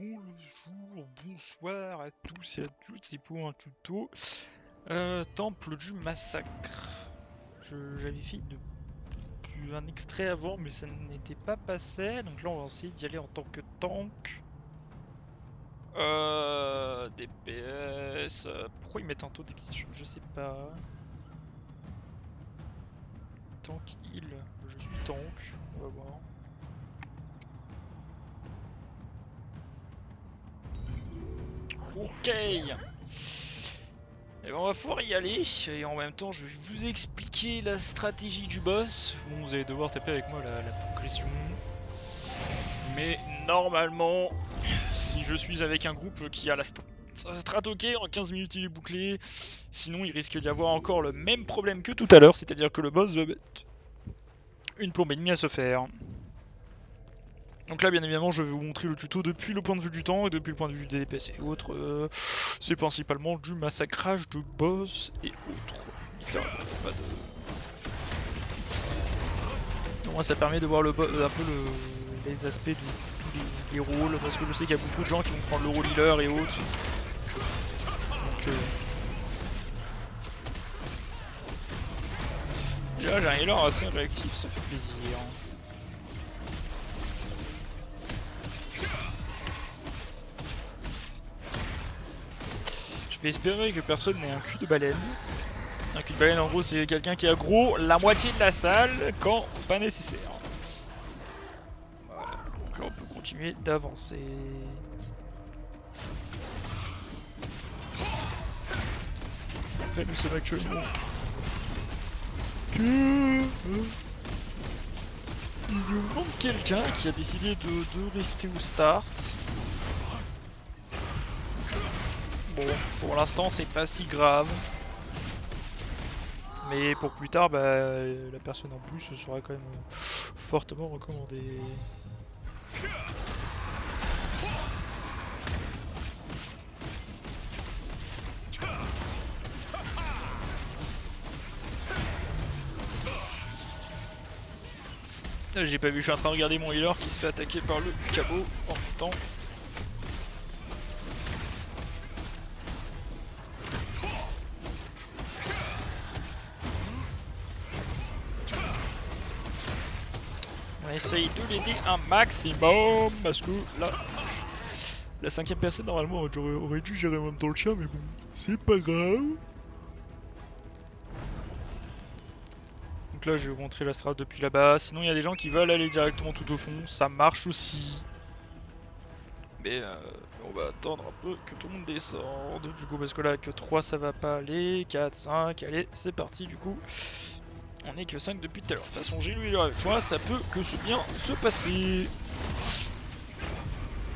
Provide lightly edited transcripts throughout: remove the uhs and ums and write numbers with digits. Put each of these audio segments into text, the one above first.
Bonjour, bonsoir à tous et à toutes, c'est pour un tuto Temple du Massacre. J'avais fait un extrait avant mais ça n'était pas passé, donc là on va essayer d'y aller en tant que tank. DPS, pourquoi ils mettent un taux d'excision? Je sais pas. Tank heal, je suis tank, on va voir. Ok. Et ben on va pouvoir y aller, et en même temps je vais vous expliquer la stratégie du boss. Bon, vous allez devoir taper avec moi la progression. Mais normalement, si je suis avec un groupe qui a la strat ok, en 15 minutes il est bouclé. Sinon il risque d'y avoir encore le même problème que tout à l'heure, c'est-à-dire que le boss va mettre une plombe et demie à se faire. Donc là, bien évidemment, je vais vous montrer le tuto depuis le point de vue du temps et depuis le point de vue des DPS et autres. C'est principalement du massacrage de boss et autres. Littéralement, pas de... Donc moi, ça permet de voir un peu les aspects de tous les rôles, parce que je sais qu'il y a beaucoup de gens qui vont prendre le rôle healer et autres. Donc, et là, j'ai un healer assez réactif, ça fait plaisir. Je vais espérer que personne n'ait un cul de baleine. Un cul de baleine, en gros, c'est quelqu'un qui a gros la moitié de la salle quand pas nécessaire. Voilà, donc là on peut continuer d'avancer. Après, nous sommes actuellement que... Il nous manque quelqu'un qui a décidé de rester au start. Bon, pour l'instant c'est pas si grave. Mais pour plus tard, bah, la personne en plus sera quand même fortement recommandée. J'ai pas vu, je suis en train de regarder mon healer qui se fait attaquer par le cabot en même temps. On essaye de l'aider un maximum parce que là, la cinquième personne normalement aurait dû gérer en même temps le chien, mais bon, c'est pas grave. Donc là je vais vous montrer la strat depuis là-bas, sinon il y a des gens qui veulent aller directement tout au fond, ça marche aussi. Mais on va attendre un peu que tout le monde descende, du coup parce que là que 3 ça va pas aller, 4, 5, allez c'est parti du coup. On est que 5 depuis tout à l'heure, de toute façon j'ai lui avec moi, ça peut que bien se passer.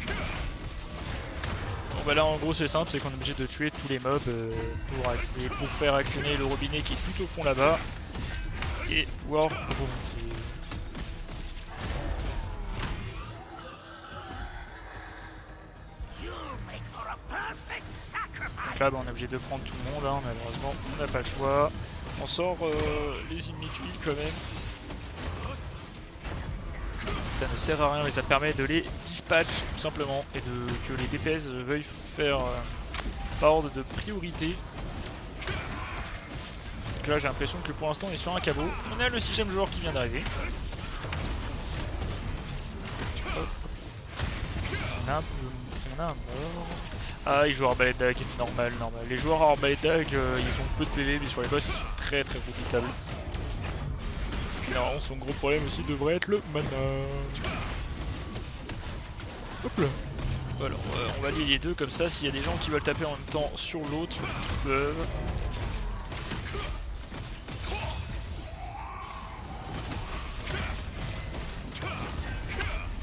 Bon bah là en gros c'est simple, c'est qu'on est obligé de tuer tous les mobs pour faire actionner le robinet qui est tout au fond là-bas. Et pouvoir remonter. Donc là bah, on est obligé de prendre tout le monde, hein, malheureusement on n'a pas le choix. On sort les ennemis d'huile quand même. Ça ne sert à rien mais ça permet de les dispatch tout simplement et que les DPS veuillent faire par ordre de priorité. Donc là j'ai l'impression que pour l'instant on est sur un cabot. On a le 6ème joueur qui vient d'arriver. On a un mort. Ah, il joue arbalète dag, normal. Les joueurs à arbalète dag, ils ont peu de PV, mais sur les boss, ils sont très profitables. Généralement, son gros problème aussi devrait être le mana. Hop là. Voilà, on va lier les deux, comme ça, s'il y a des gens qui veulent taper en même temps sur l'autre, ils peuvent.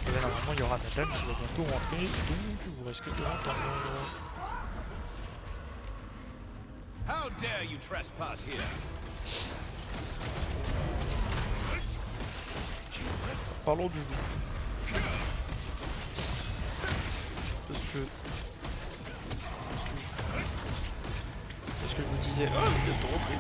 Et là, normalement, il y aura Nathan qui va bientôt rentrer, donc vous risquez de l'entendre. How dare you trespass here? Parlons du loup. Parce que je me disais, oh, il est trop rentré.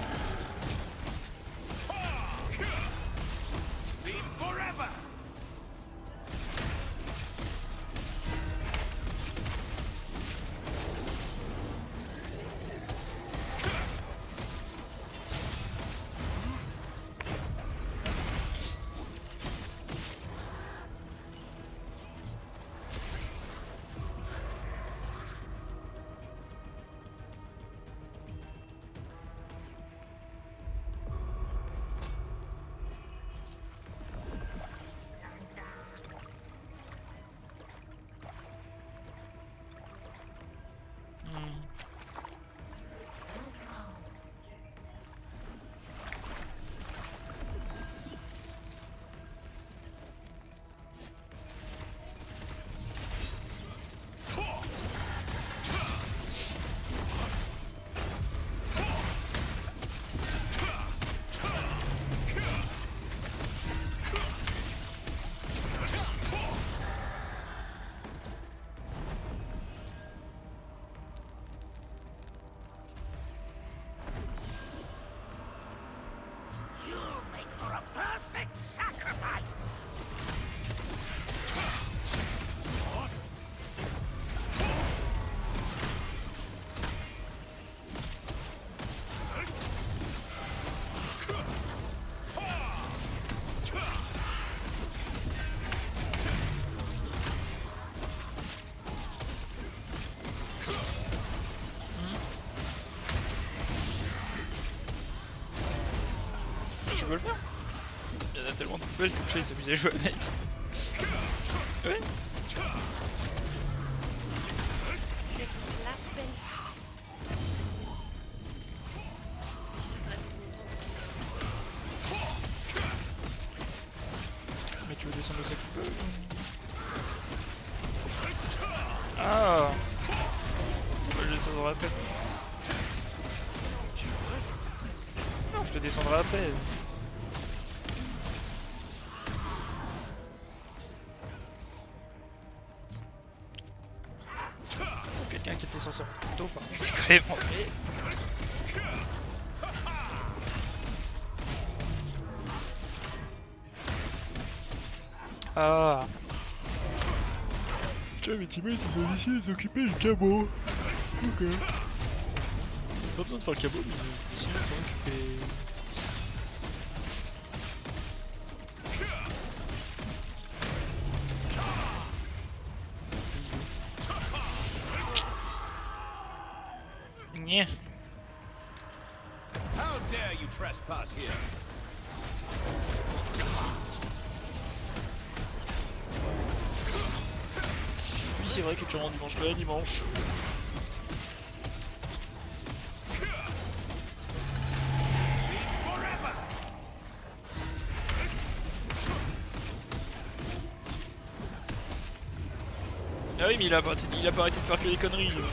tu veux le faire. Il y en a tellement de poubelles que Chase s'amuse à jouer avec. Ouais. Mais tu veux descendre de ça qui peut. Ah, je descendrai après. Non, je te descendrai après. Quelqu'un qui était censé rentrer plus tôt, par contre, je vais quand même rentrer. Ah. Tiens, mes teammates ils sont ici, ils s'occupaient du cabot. Ok. Pas besoin de faire le cabot, mais ici ils sont occupés. Nya. How dare you trespass here? Oui, c'est vrai que tu rentres dimanche, là, dimanche. Ah oui, mais il a pas arrêté de faire que des conneries, donc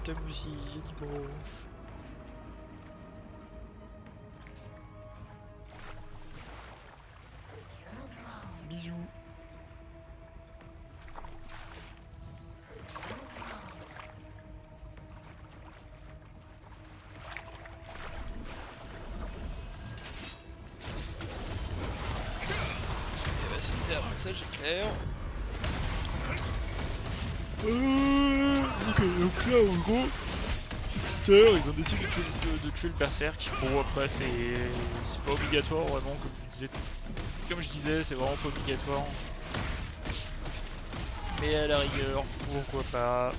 Putain, aussi, j'ai dit branche. Bisous. Et bah c'était un passage éclair. Donc là en gros, ils ont décidé de tuer le berserk. Bon après c'est pas obligatoire vraiment comme je disais c'est vraiment pas obligatoire. Mais à la rigueur, pourquoi pas.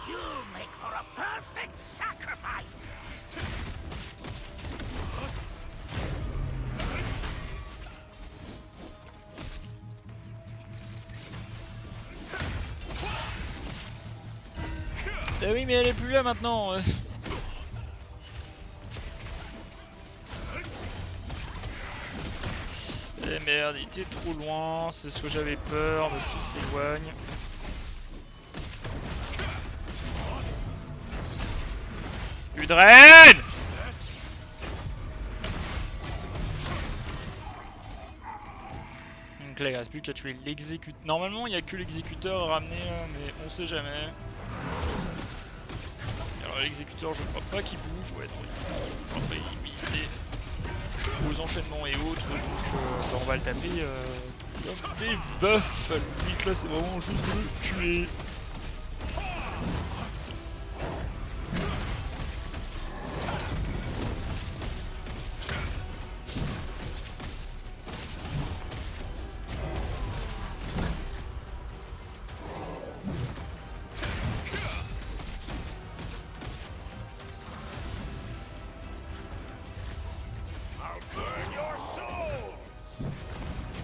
You make for a perfect sacrifice! Ah oui mais elle est plus là maintenant. Eh merde, il était trop loin, c'est ce que j'avais peur, mais s'il s'éloigne. Udren! Donc là il reste plus qu'à tuer l'exécuteur. Normalement il n'y a que l'exécuteur à ramener mais on sait jamais. Alors l'exécuteur je crois pas qu'il bouge, ouais non, il bouge, après il est aux enchaînements et autres, donc bah, on va le taper comme des bœufs. Le but là c'est vraiment juste de le tuer.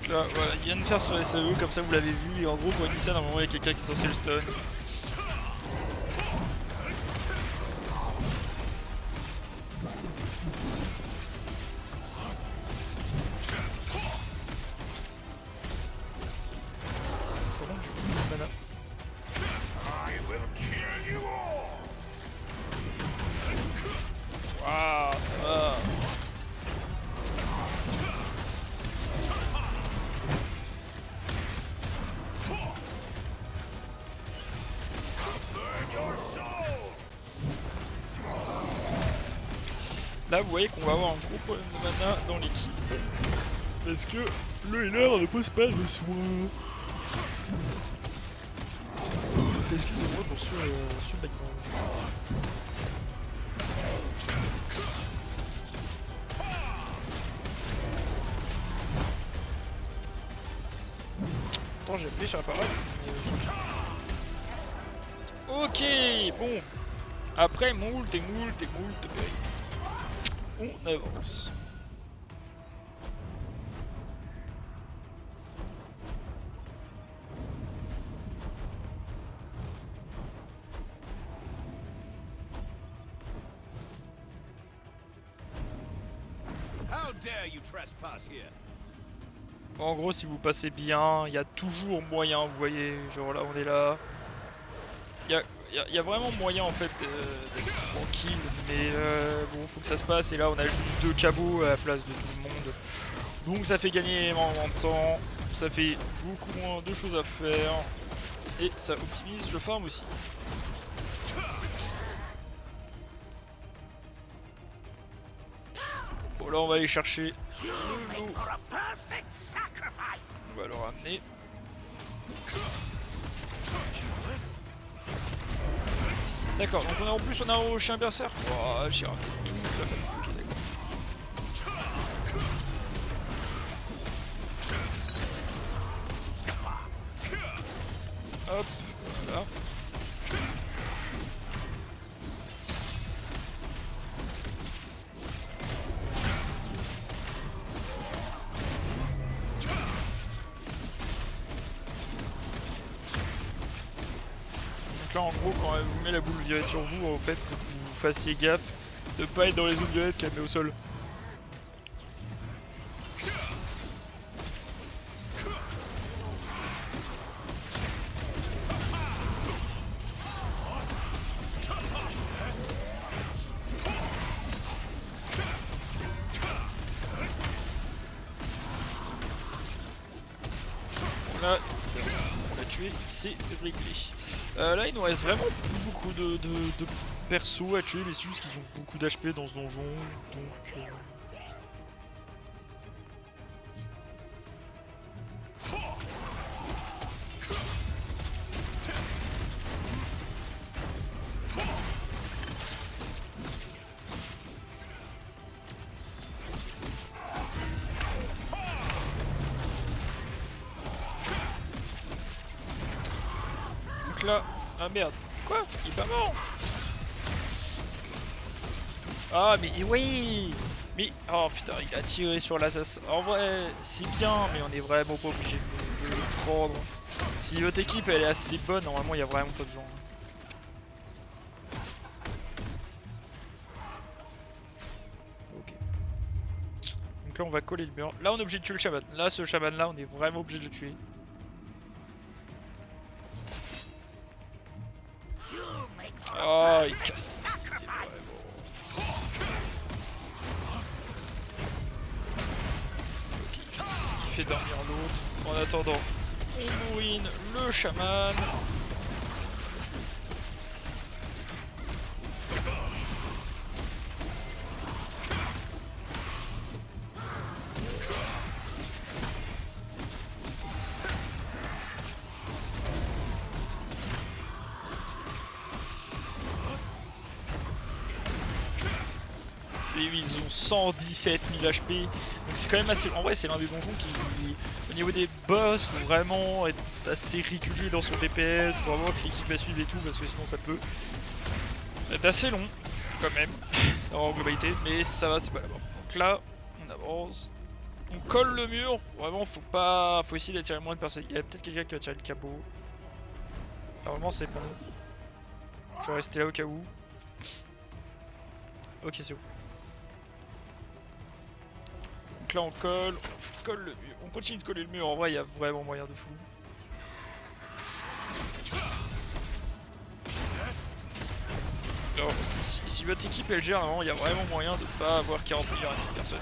Là, voilà, il vient de faire sur SAE, comme ça vous l'avez vu, et en gros quand il dit ça, normalement il y a quelqu'un qui est censé le stun. Comment du coup, mana. I will kill you all! Waouh, ça va. là vous voyez qu'on va avoir un gros problème de mana dans l'équipe. Parce que le healer ne pose pas de soin. Excusez-moi pour ce background. Attends, j'ai appuyé sur la parole. Ok, bon. Après moult péripéties, on avance. How dare you trespass here? En gros, si vous passez bien, il y a toujours moyen, vous voyez, genre là on est là. Il y a vraiment moyen en fait d'être tranquille, mais bon, faut que ça se passe. Et là, on a juste 2 cabots à la place de tout le monde. Donc ça fait gagner énormément de temps, ça fait beaucoup moins de choses à faire. Et ça optimise le farm aussi. Bon, là, on va aller chercher le lot. For a perfect sacrifice. On va le ramener. D'accord, donc en plus on a un chien berserk. Oh, j'ai ramené toute la famille. Ok, d'accord. Hop, voilà. Là en gros quand elle vous met la boule violette sur vous, en fait faut que vous fassiez gaffe de pas être dans les zones violettes qu'elle met au sol. Là, on l'a tué, c'est réglé. Là il nous reste vraiment plus beaucoup de persos à tuer, mais c'est juste qu'ils ont beaucoup d'HP dans ce donjon, donc... Donc là... Ah merde, quoi? Il est pas mort? Ah mais oui. Mais oh putain, il a tiré sur l'assassin. En vrai, c'est bien, mais on est vraiment pas obligé de le prendre. Si votre équipe elle est assez bonne, normalement il y a vraiment pas besoin. Ok. Donc là on va coller le mur. Là on est obligé de tuer le chaman. Là ce chaman là on est vraiment obligé de le tuer. Oh il casse. Il fait dormir l'autre. En attendant, on ruine le chaman. Et ils ont 117 000 HP, donc c'est quand même assez... En vrai c'est l'un des donjons qui, au niveau des boss, faut vraiment être assez régulier dans son DPS, faut vraiment que l'équipe la suive et tout, parce que sinon ça peut être assez long, quand même, en globalité, mais ça va, c'est pas là-bas. Donc là, on avance, on colle le mur, vraiment faut essayer d'attirer moins de personnes. Il y a peut-être quelqu'un qui va tirer le cabot. Normalement c'est bon. Je vais rester là au cas où. Ok c'est bon. Donc là on colle le mur, on continue de coller le mur, en vrai il y a vraiment moyen de fou. Alors si votre équipe elle gère, il y a vraiment moyen de pas avoir 40 millions de personnes.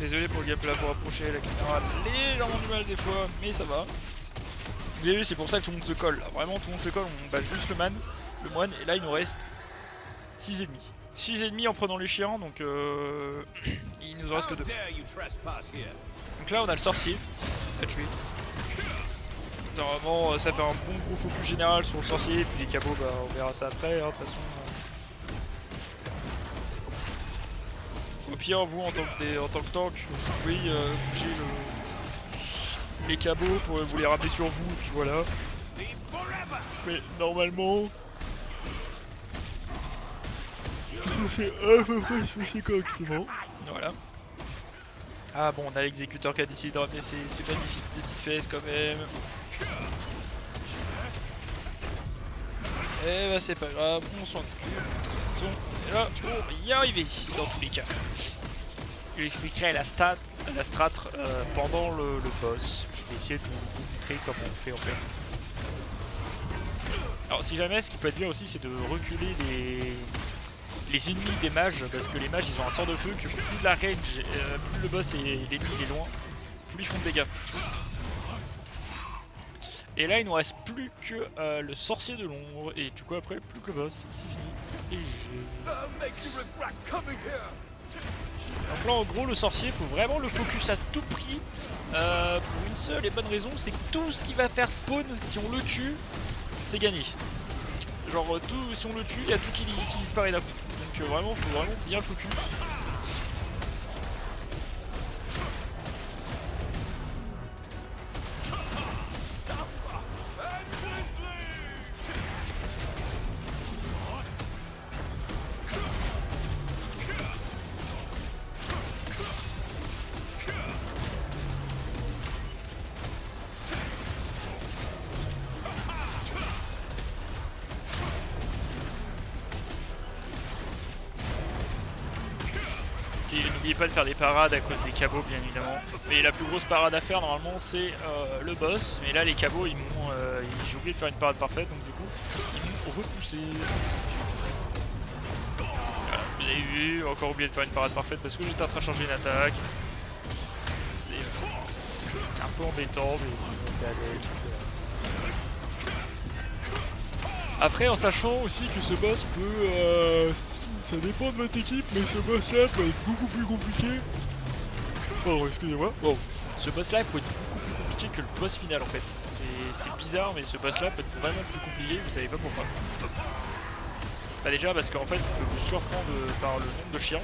Désolé pour le gameplay pour approcher, la caméra a légèrement du mal des fois, mais ça va. Vous avez vu, c'est pour ça que tout le monde se colle, là. Vraiment tout le monde se colle, on bat juste le moine, et là il nous reste 6 ennemis. 6 ennemis en prenant les chiens, donc il nous en reste que How 2. dare you trespass here? Donc là on a le sorcier à tuer. Normalement ça fait un bon gros focus général sur le sorcier, et puis les cabots bah on verra ça après, hein, de toute façon. Au pire vous en tant que tank, vous pouvez bouger les cabots pour vous les ramener sur vous, et puis voilà. Leave forever! Mais normalement... c'est à peu près ceci correctement. Voilà. Ah bon, on a l'exécuteur qui a décidé de ramener ses magnifiques petites fesses quand même. Et bah c'est pas grave, on s'en occupe. De toute façon, on est là pour y arriver dans tous les cas. Je expliquerai la strat pendant le boss. Je vais essayer de vous montrer comment on fait en fait. Alors si jamais, ce qui peut être bien aussi, c'est de reculer les ennemis des mages, parce que les mages ils ont un sort de feu que plus la range, plus le boss et l'ennemi il est loin, plus ils font de dégâts. Et là il nous reste plus que le sorcier de l'ombre, et du coup après plus que le boss, c'est fini. Et j'ai... I'll make you regret coming here! Donc là en gros le sorcier faut vraiment le focus à tout prix, pour une seule et bonne raison, c'est que tout ce qui va faire spawn, si on le tue, c'est gagné. Genre tout, si on le tue, il y a tout qui disparaît d'un coup. Donc vraiment faut vraiment bien le focus. Et n'oubliez pas de faire des parades à cause des cabots bien évidemment. Mais la plus grosse parade à faire normalement c'est le boss. Mais là les cabots ils m'ont... j'ai oublié de faire une parade parfaite donc du coup ils m'ont repoussé. Voilà, vous avez vu, encore oublié de faire une parade parfaite parce que j'étais en train de changer une attaque. C'est un peu embêtant mais on fait avec. Après en sachant aussi que ce boss peut... ça dépend de votre équipe, mais ce boss là peut être beaucoup plus compliqué. Pardon, excusez-moi. Bon, ce boss là peut être beaucoup plus compliqué que le boss final en fait. C'est bizarre, mais ce boss là peut être vraiment plus compliqué, vous savez pas pourquoi. Bah déjà parce qu'en fait il peut vous surprendre par le nombre de chiens.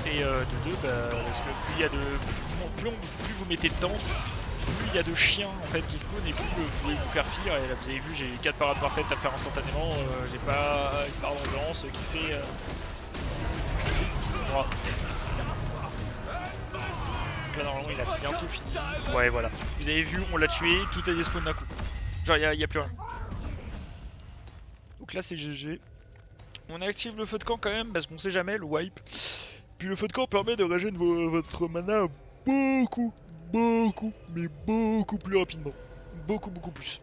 Et de deux, bah, parce que plus il y a de... plus vous mettez de temps, plus il y a de chiens en fait qui spawnent et plus vous pouvez vous faire fuir. Et là vous avez vu, j'ai 4 parades parfaites à faire instantanément, j'ai pas une barre d'endurance qui fait voilà. Donc là normalement il a bientôt fini. Ouais voilà, vous avez vu, on l'a tué, tout a despawn d'un coup. Genre il y a plus rien. Donc là c'est GG. On active le feu de camp quand même parce qu'on sait jamais, le wipe. Puis le feu de camp permet de régénérer votre mana beaucoup plus rapidement. Beaucoup plus.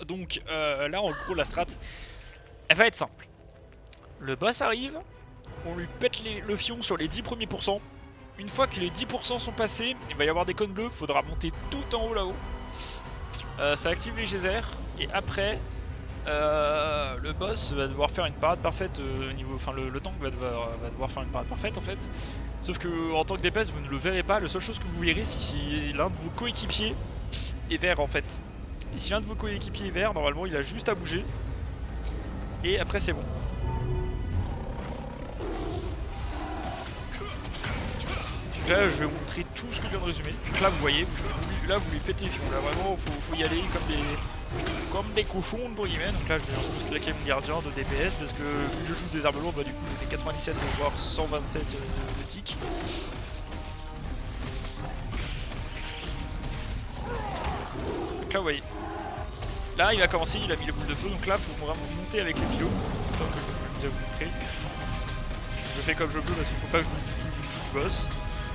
Donc là en gros la strat, elle va être simple. Le boss arrive, on lui pète le fion sur les 10 premiers pourcents. Une fois que les 10% sont passés, il va y avoir des cônes bleus, faudra monter tout en haut là-haut. Ça active les geysers et après le boss va devoir faire une parade parfaite au niveau, enfin le tank va devoir faire une parade parfaite en fait. Sauf que en tant que DPS vous ne le verrez pas, la seule chose que vous verrez si l'un de vos coéquipiers est vert en fait. Et si l'un de vos coéquipiers est vert, normalement il a juste à bouger. Et après c'est bon. Donc là je vais vous montrer tout ce que je viens de résumer. Donc là vous voyez, là vous lui pétez les fions. Là vraiment faut y aller comme des cochons entre guillemets. Donc là je vais juste claquer mon gardien de DPS parce que vu que je joue des armes lourdes, bah du coup j'ai des 97 voire 127 de tic. Donc là vous voyez. Là il va commencer, il a mis les boules de feu, donc là faut vraiment monter avec les pilots, comme je vais vous montrer. Je fais comme je peux parce qu'il faut pas que je bouge du boss.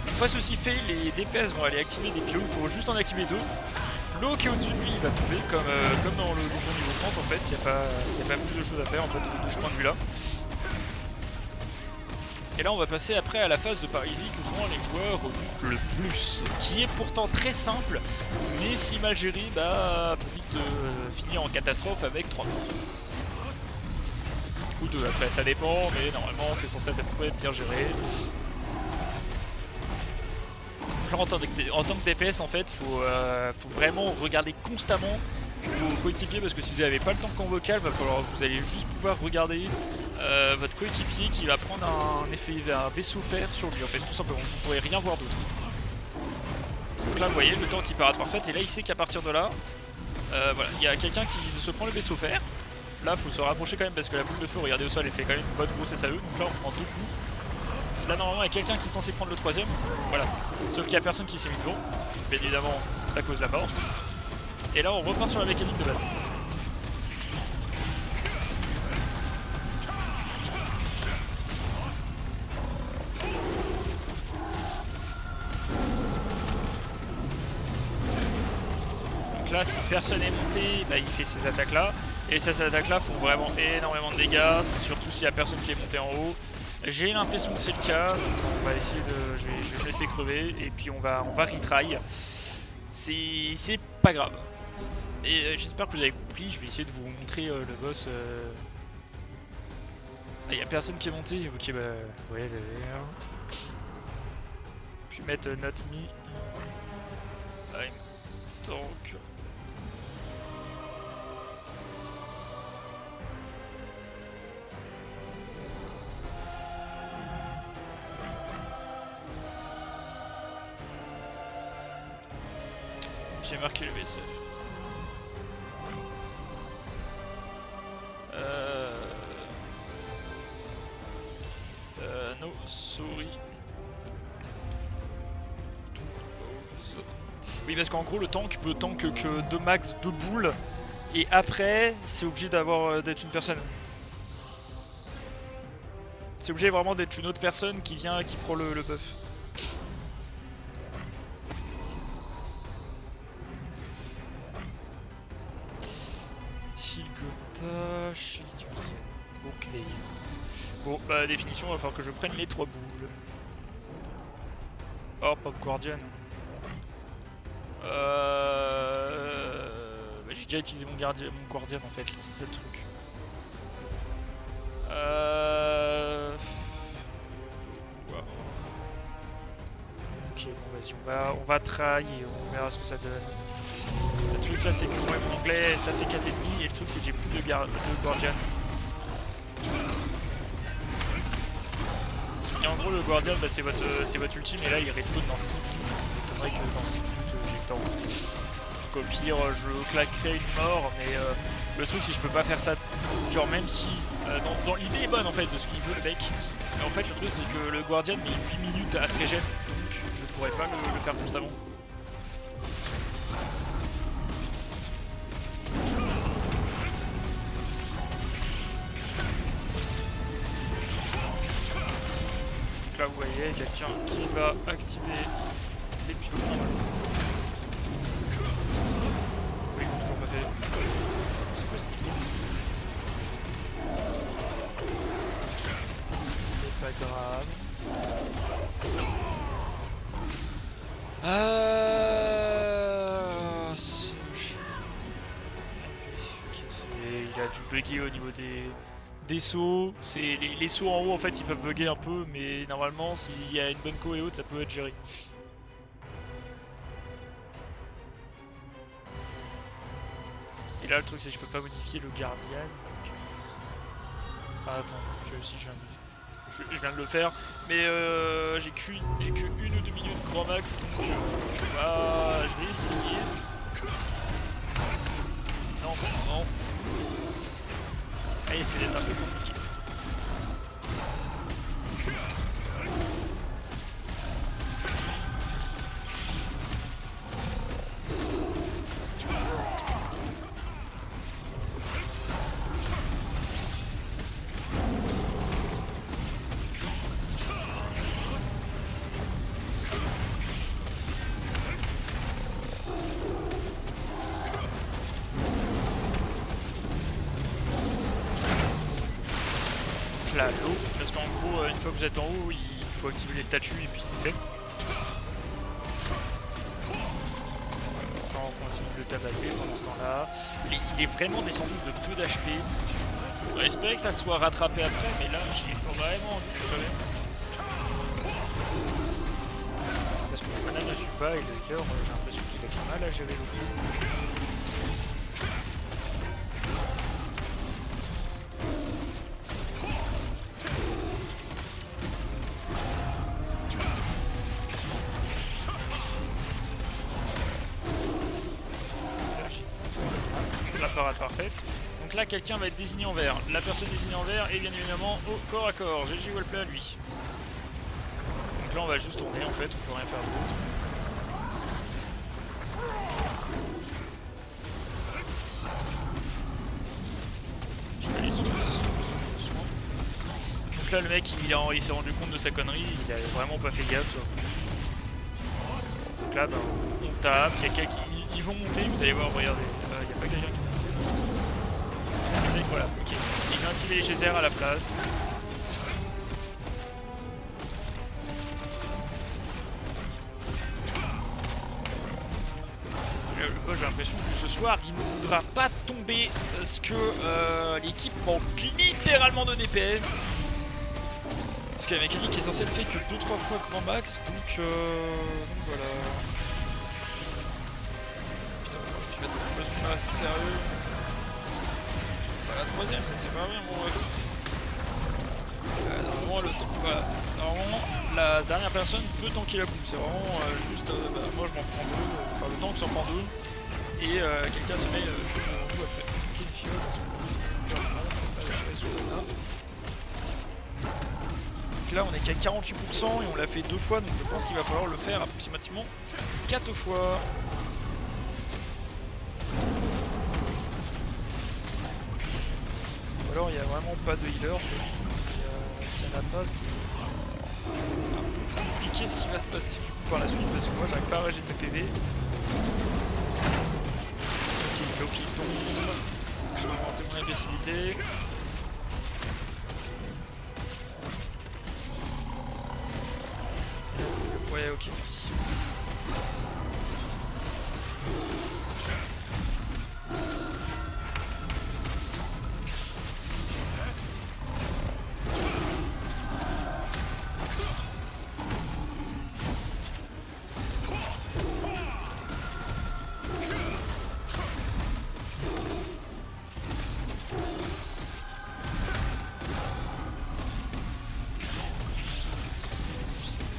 Une fois ceci fait, les DPS vont aller activer des pilots, il faut juste en activer 2. L'eau qui est au-dessus de lui il va tomber comme dans le jeu niveau 30 en fait, il n'y a pas plus de choses à faire en fait de ce point de vue là. Et là on va passer après à la phase de paralysie que souvent les joueurs redoutent le plus, qui est pourtant très simple, mais si mal géré, bah peut vite finir en catastrophe avec 3 morts. 2, après ça dépend, mais normalement c'est censé être à peu près bien géré. Donc là en tant que DPS en fait, faut vraiment regarder constamment vos coéquipiers parce que si vous n'avez pas le tank en vocal, vous allez juste pouvoir regarder votre coéquipier qui va prendre un vaisseau fer sur lui en fait, tout simplement, vous pourrez rien voir d'autre. Donc là vous voyez le tank qui part à parfait et là il sait qu'à partir de là, voilà, il y a quelqu'un qui se prend le vaisseau fer. Là faut se rapprocher quand même parce que la boule de feu, regardez au sol, elle fait quand même une bonne grosse SAE, donc là on prend 2 coups. Là normalement il y a quelqu'un qui est censé prendre le 3ème, voilà, sauf qu'il y a personne qui s'est mis devant, bien évidemment ça cause la mort. Et là on repart sur la mécanique de base. Donc là si personne est monté, bah, il fait ces attaques là. Et ces attaques là font vraiment énormément de dégâts, surtout s'il y a personne qui est monté en haut. J'ai l'impression que c'est le cas, donc on va essayer de. Je vais me laisser crever et puis on va retry. C'est pas grave. Et j'espère que vous avez compris, je vais essayer de vous montrer le boss. Ah, y a personne qui est monté, ok bah ouais d'ailleurs. Puis mettre not me. I'm tank. J'ai marqué le message. No, sorry. Oui, parce qu'en gros, le tank peut tank que 2 max 2 boules. Et après, c'est obligé d'être une personne. C'est obligé vraiment d'être une autre personne qui vient et qui prend le buff. Shilgota, Shildifusion, Oakley. Bon, bah définition, il va falloir que je prenne les 3 boules. Oh, Pop Guardian. Bah, j'ai déjà utilisé mon Guardian en fait, c'est ça le truc. Wow. Ok, bon vas-y, on va try et on verra ce que ça donne. Le truc là c'est que moi mon anglais ça fait 4,5 et le truc c'est que j'ai plus de Guardian. Et en gros le Guardian bah, c'est votre ultime et là il respawn dans 6 minutes, ça m'étonnerait que dans 6 minutes j'ai le temps. Donc au pire je claquerai une mort mais le truc c'est que je peux pas faire ça, genre même si dans l'idée est bonne en fait de ce qu'il veut le mec. Mais en fait le truc c'est que le Guardian met 8 minutes à se régène donc je pourrais pas le faire constamment. Là vous voyez quelqu'un qui va activer les pylônes. Oui, ils l'ont toujours pas fait. C'est quoi cette équipe? C'est pas grave. Il a dû bugger au niveau des sauts. Les sauts en haut en fait ils peuvent bugger un peu, mais normalement s'il y a une bonne co et haute ça peut être géré. Et là le truc c'est que je peux pas modifier le Guardian. Donc... Ah, attends, je viens de le faire, mais j'ai que 1 ou 2 minutes grand max, donc je vais essayer. Non. Ah, il risque d'être un peu compliqué. Là, l'eau, parce qu'en gros, une fois que vous êtes en haut, il faut activer les statues et puis c'est fait. Quand on continue de le tabasser pendant ce temps-là, il est vraiment descendu de peu d'HP. On va espérer que ça soit rattrapé après, mais là j'ai vraiment envie de crever. Parce que le mana ne suit pas et le healer, j'ai l'impression qu'il a du mal à gérer le coup. La parade parfaite. Donc là quelqu'un va être désigné en vert. La personne désignée en vert est bien évidemment au corps à corps. GG Wellplay à lui. Donc là on va juste tourner en fait, on peut rien faire d'autre. Donc là le mec il s'est rendu compte de sa connerie, il a vraiment pas fait gaffe. Donc là ben, on tape, ils vont monter, vous allez voir, regardez, il n'y a pas quelqu'un qui monte. Voilà, ok. Il vient activer les geysers à la place. J'ai l'impression que ce soir il ne voudra pas tomber parce que l'équipe manque littéralement de DPS. Parce que la mécanique est censée le faire que 2-3 fois grand max, donc voilà. Putain, je vais mettre le besoin sérieux. Pas la troisième, ça c'est pas rien mon ref. Normalement le temps. Voilà. Normalement la dernière personne peut tanker la boue, c'est vraiment juste bah, moi je m'en prends deux, enfin le tank s'en prend deux. Et quelqu'un se met juste devant nous après. Donc là on est qu'à 48% et on l'a fait 2 fois, donc je pense qu'il va falloir le faire approximativement 4 fois. Ou alors il n'y a vraiment pas de healer, s'il n'y en a pas c'est un peu compliqué ce qui va se passer du coup par la suite parce que moi j'arrive pas à régler mes PV. Ok, il tombe. Je vais augmenter mon agressivité. Ouais, ok, merci.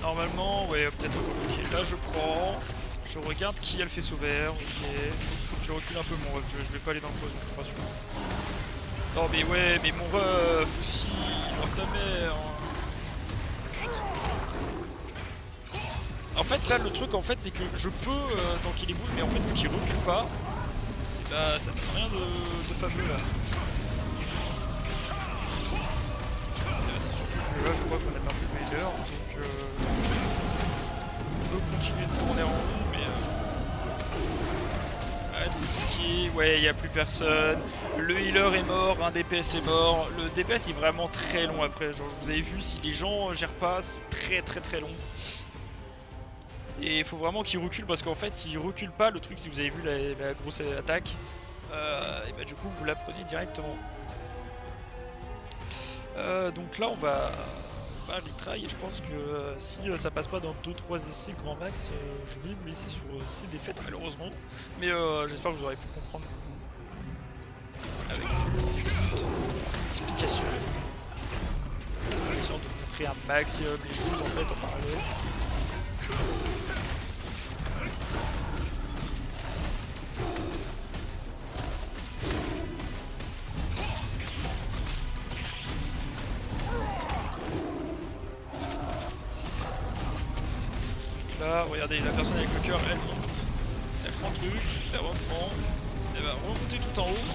Normalement, ouais, peut-être ok. Là, je prends, je regarde qui a le faisceau vert. Ok, faut que tu recules un peu, mon ref. Je vais pas aller dans le poison, je te rassure. Non, mais ouais, mais mon ref aussi, genre ta mère. Putain. En fait, là, le truc, en fait, c'est que je peux tanker les boules, mais en fait, vu qu'ils reculent pas, bah, ça donne rien de fameux là. Là, je crois qu'on est un peu meilleur, donc on peut continuer de tourner en rond, mais être compliqué. Ouais, il n'y a plus personne. Le healer est mort, un DPS est mort. Le DPS est vraiment très long après. Genre, vous avez vu, si les gens gèrent pas, c'est très long. Et il faut vraiment qu'ils reculent parce qu'en fait, s'ils reculent pas, le truc, si vous avez vu la grosse attaque, et bah du coup, vous la prenez directement. Donc là on va retry et je pense que si ça passe pas dans 2-3 essais grand max, je vais vous laisser sur ces défaites malheureusement. Mais j'espère que vous aurez pu comprendre du coup. Avec une petite explication. En essayant de montrer un maximum les choses en fait en parallèle. Là, regardez, la personne avec le cœur, elle monte, elle prend le truc, elle reprend, elle va remonter tout en haut.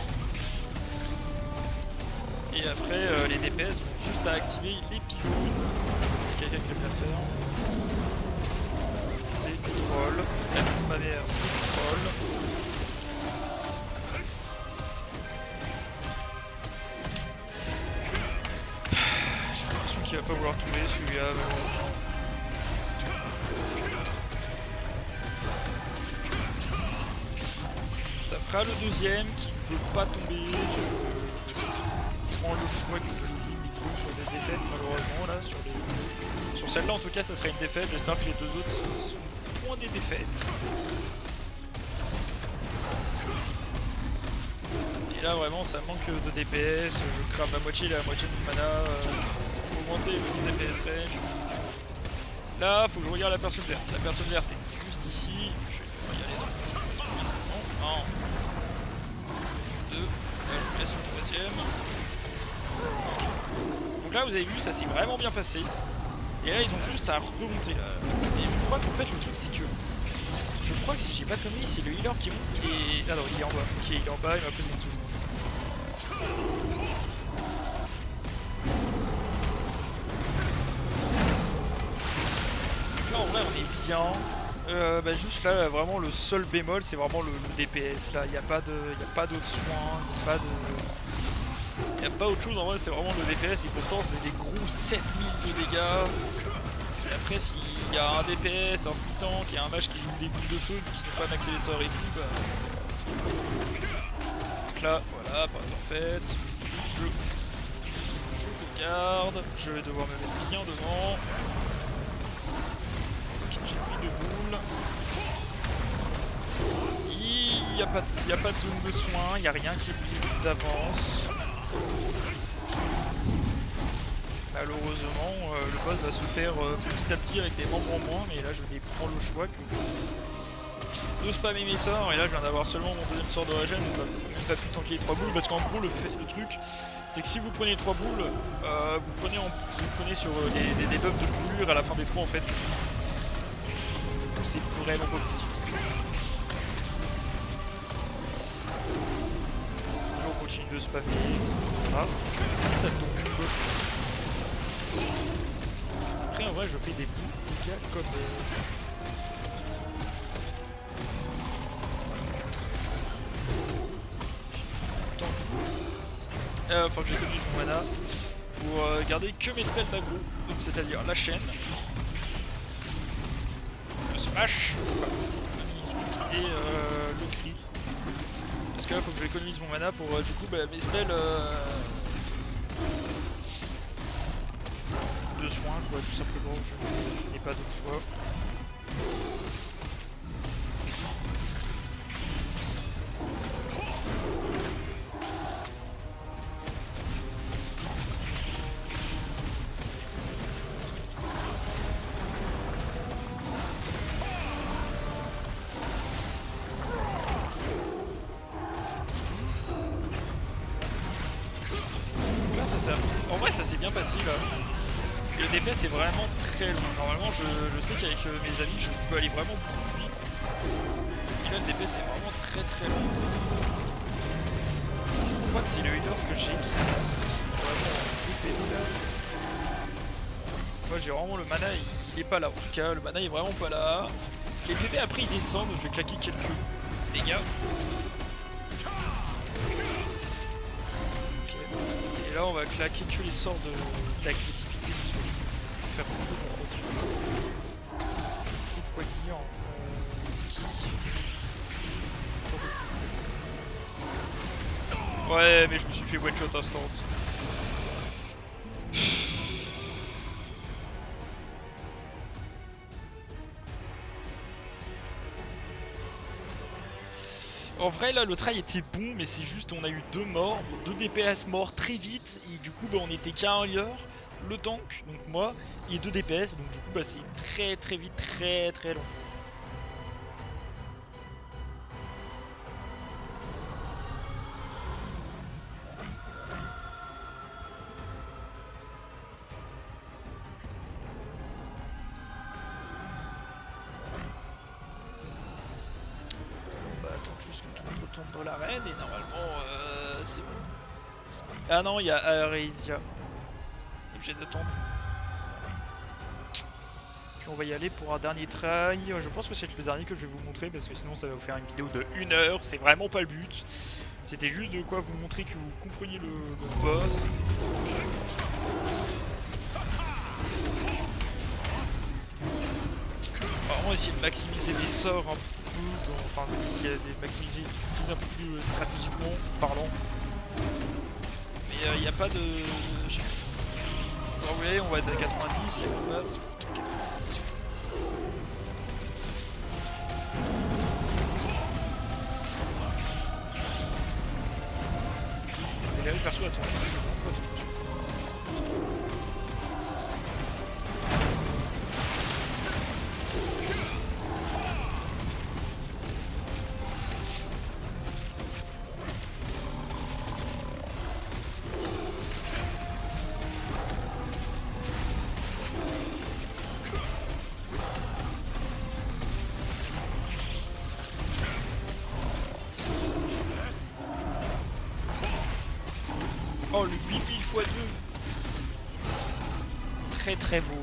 Et après, les DPS vont juste à activer les pivots. C'est quelqu'un qui aime bien faire. C'est du troll. La toute manière, c'est du troll. J'ai l'impression qu'il va pas vouloir tomber celui-là, malheureusement. Ça fera le deuxième qui ne veut pas tomber. prends le choix que les vidéos sur des défaites malheureusement là, sur celle-là en tout cas ça serait une défaite, j'espère que les deux autres sont point des défaites. Et là vraiment ça manque de DPS, je crame la moitié de mon mana, augmenter le DPS range. Là faut que je regarde la personne verte, la personne verte est juste ici, je vais devoir y aller dans non, 2, là je me laisse le troisième. Donc là vous avez vu ça s'est vraiment bien passé. Et là ils ont juste à remonter là. Et je crois qu'en fait le truc c'est que je crois que si j'ai pas de conneries c'est le healer qui monte et... Ah non il est en bas, ok il est en bas, il m'a pris en dessous. Donc là en vrai on est bien. Bah juste là vraiment le seul bémol c'est vraiment le DPS là, il n'y a pas d'autres soins, il n'y a pas autre chose en vrai, c'est vraiment le DPS et pourtant je mets des gros 7000 de dégâts. Et après s'il y a un DPS, un split tank et un mage qui joue des boules de feu mais qui n'ont pas max les sorts et tout, bah... Donc là, voilà, pas parfaite. Je regarde, je vais devoir me mettre bien devant. Ok, j'ai pris deux boules. Il n'y a pas de zone de soin, il n'y a rien qui est pris d'avance. Malheureusement, le boss va se faire petit à petit avec des membres en moins, mais là je vais prendre le choix de spammer mes sorts, et là je viens d'avoir seulement mon deuxième sort de régène, donc je n'ai même pas pu tanker les 3 boules, parce qu'en gros le truc c'est que si vous prenez 3 boules, vous prenez sur des debuffs de brûlure à la fin des 3 en fait. Du coup c'est vraiment optique. On continue de spammer, voilà, ça tombe. Après en vrai je fais des bouts de gars comme... Enfin que j'économise mon mana pour garder que mes spells d'aggro, donc c'est-à-dire la chaîne, le smash et le cri. Parce que là faut que j'économise mon mana pour du coup mes spells de soins quoi, tout simplement, je n'ai pas d'autre choix. En vrai ça s'est bien passé là. Et le DPS est vraiment très long. Normalement je sais qu'avec mes amis je peux aller vraiment beaucoup plus vite. Et là le DPS est vraiment très long. Je crois que c'est le healer que j'ai qui est vraiment épais là. Moi j'ai vraiment le mana, il est pas là. En tout cas le mana est vraiment pas là. Les PV après ils descendent, je vais claquer quelques dégâts. Et là on va claquer que les sorts d'agressivité parce que je peux faire beaucoup de choses. C'est quoi dire ouais mais je me suis fait one shot instant. En vrai là le try était bon mais c'est juste on a eu 2 morts, 2 DPS morts très vite et du coup on était qu'à un healer, le tank, donc moi, et 2 DPS donc du coup c'est très vite, très long. Dans l'arène et normalement c'est bon. Ah non il y a Aresia. Obligé d'attendre. Puis on va y aller pour un dernier try. Je pense que c'est le dernier que je vais vous montrer parce que sinon ça va vous faire une vidéo de 1 heure. C'est vraiment pas le but. C'était juste de quoi vous montrer que vous compreniez le boss. Vraiment essayer de maximiser les sorts un peu. Enfin, il y a des maximiser, utiliser un peu plus stratégiquement parlant. Mais il n'y a pas de... Alors, vous voyez, on va être à 90, il y a pas de base, 90. Et là, le perso attend, c'est vraiment pas tout. Oh, le 8000 x 2. Très très beau.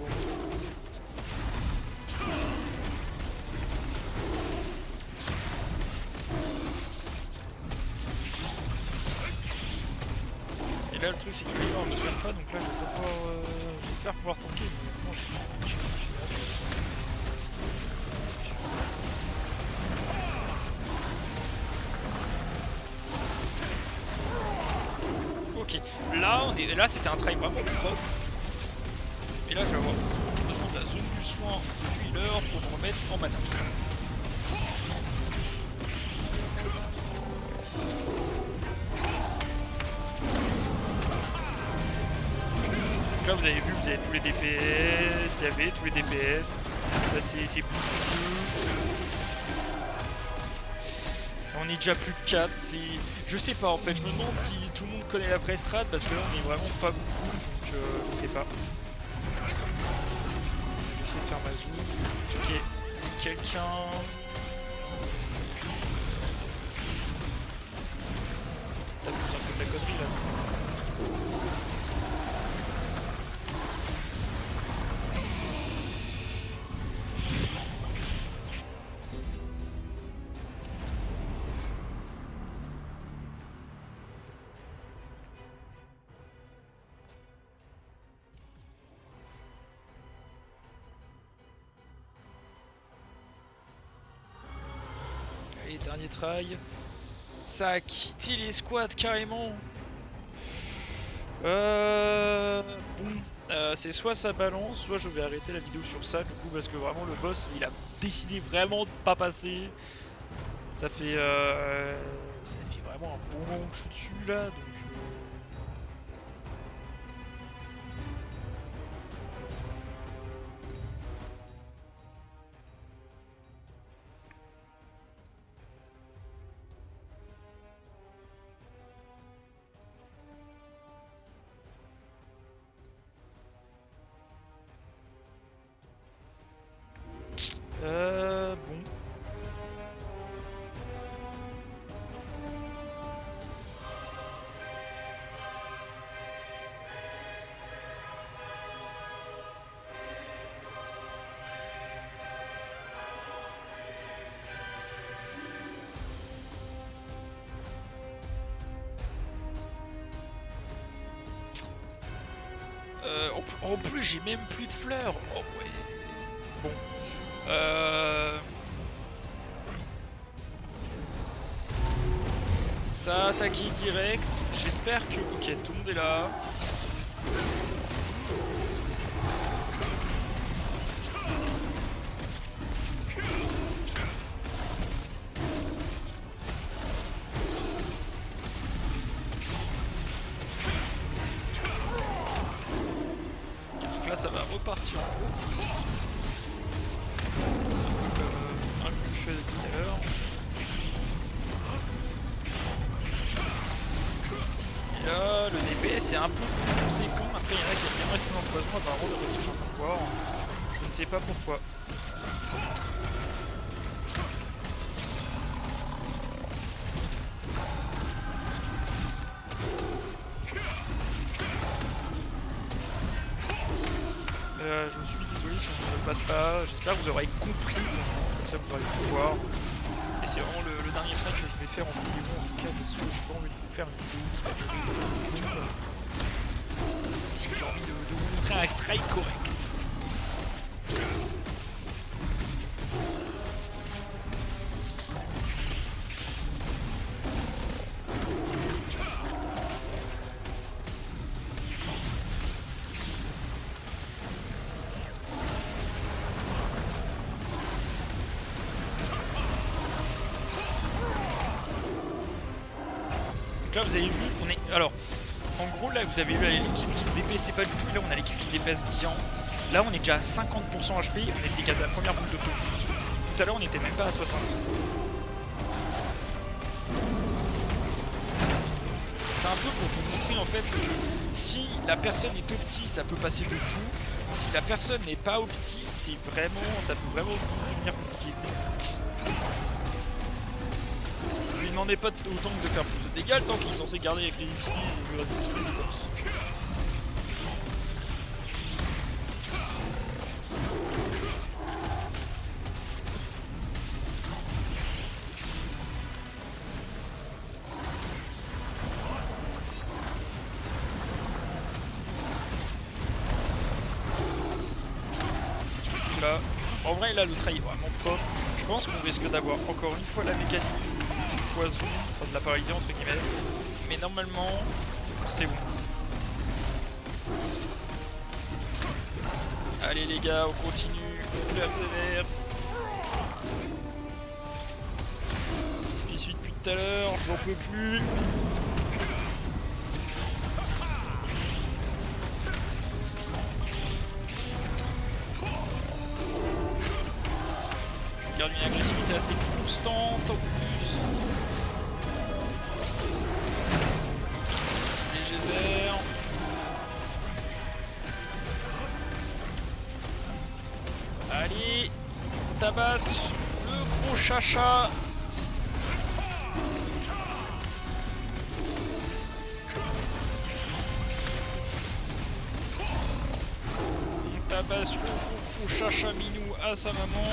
Et là le truc c'est que les on ne soigne pas, donc là je vais pas pouvoir... j'espère pouvoir tanker, mais honnêtement j'ai Ok, là c'était un travail vraiment propre. Et là je vais avoir besoin de la zone du soin de healer pour me remettre en mana. Donc là vous avez vu, vous avez tous les DPS, il y avait tous les DPS. Ça c'est plus on est déjà plus de 4, je sais pas en fait, je me demande si tout le monde connaît la vraie strat parce que là on est vraiment pas beaucoup, donc je sais pas. Je vais essayer de faire ma zoom. Ok, c'est quelqu'un... T'abuse un peu de la connerie là. Allez, dernier try. Ça a quitté les squads carrément. C'est soit ça balance, soit je vais arrêter la vidéo sur ça du coup parce que vraiment le boss il a décidé vraiment de pas passer. Ça fait vraiment un bon moment que je suis dessus là donc. Bon. En plus j'ai même plus de fleurs. Oh ouais. Bon. Ça a attaqué direct. J'espère que... Ok, tout le monde est là. Donc là ça va repartir en haut. Un coup que je faisais tout à l'heure. Et là le DPS est un peu plus conséquent. Après il y en a qui aiment bien rester dans le poison. Apparemment le reste je suis en train de voir. Je ne sais pas pourquoi. Je me suis désolé si on ne passe pas, j'espère que vous aurez compris, comme ça vous aurez pu voir. Et c'est vraiment le dernier try que je vais faire en vidéo en tout cas, parce que j'ai pas envie de vous faire une vidéo qui va durer longue. Si j'ai envie de vous montrer un try correct. là vous avez vu qu'on est... Alors, en gros là vous avez vu l'équipe qui ne dépaissait pas du tout, et là on a l'équipe qui dépasse bien. Là on est déjà à 50% HP, on était quasi à la première boucle de feu. Tout à l'heure on était même pas à 60. C'est un peu pour vous montrer en fait que si la personne est au petit ça peut passer de fou. Si la personne n'est pas au petit, c'est vraiment, ça peut vraiment devenir compliqué. Je lui demandais pas autant que de faire plus de dégâts tant qu'il est censé garder avec les difficiles et le résister du boss. Là, en vrai là le trail est vraiment propre. Je pense qu'on risque d'avoir encore une fois la mécanique du poison, enfin de la paralysie entre guillemets. Mais normalement, c'est bon. Allez les gars, on continue, on persévère. J'y suis depuis tout à l'heure, j'en peux plus. Je garde une agressivité assez constante en plus. Les geysers. Allez, on tabasse le gros chacha. On tabasse le gros chacha minou à sa maman.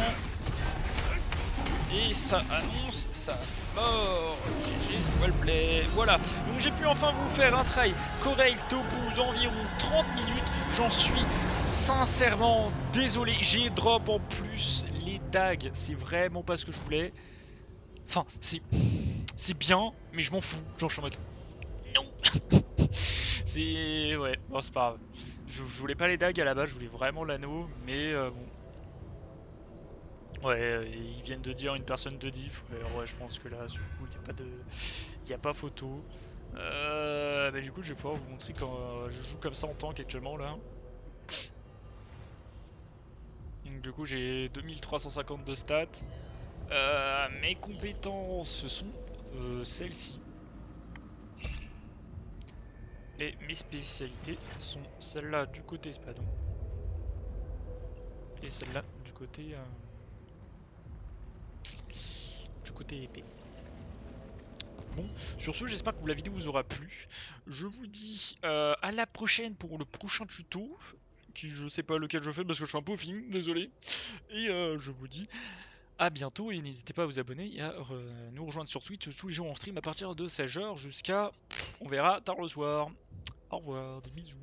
Et ça annonce sa mort. GG, wellplay. Voilà, donc j'ai pu enfin vous faire un trail correct au bout d'environ 30 minutes. J'en suis sincèrement désolé. J'ai drop en plus les dagues. C'est vraiment pas ce que je voulais. Enfin, c'est bien, mais je m'en fous. Genre, je suis en mode non. C'est... Ouais, bon, c'est pas grave. Je voulais pas les dagues à la base, je voulais vraiment l'anneau, mais bon. Ouais, ils viennent de dire une personne de diff. Ouais, je pense que là, sur le coup, il n'y a pas de, il y a pas photo. Bah, du coup, je vais pouvoir vous montrer quand je joue comme ça en tank actuellement là. Donc, du coup, j'ai 2350 de stats. Mes compétences sont celles-ci. Et mes spécialités sont celles-là du côté espadon. Et celles-là du côté épée. Bon, sur ce, j'espère que la vidéo vous aura plu. Je vous dis à la prochaine pour le prochain tuto. Qui je sais pas lequel je fais parce que je suis un peu au film, désolé. Et je vous dis à bientôt et n'hésitez pas à vous abonner et à nous rejoindre sur Twitch tous les jours en stream à partir de 16h jusqu'à, on verra, tard le soir. Au revoir, des bisous.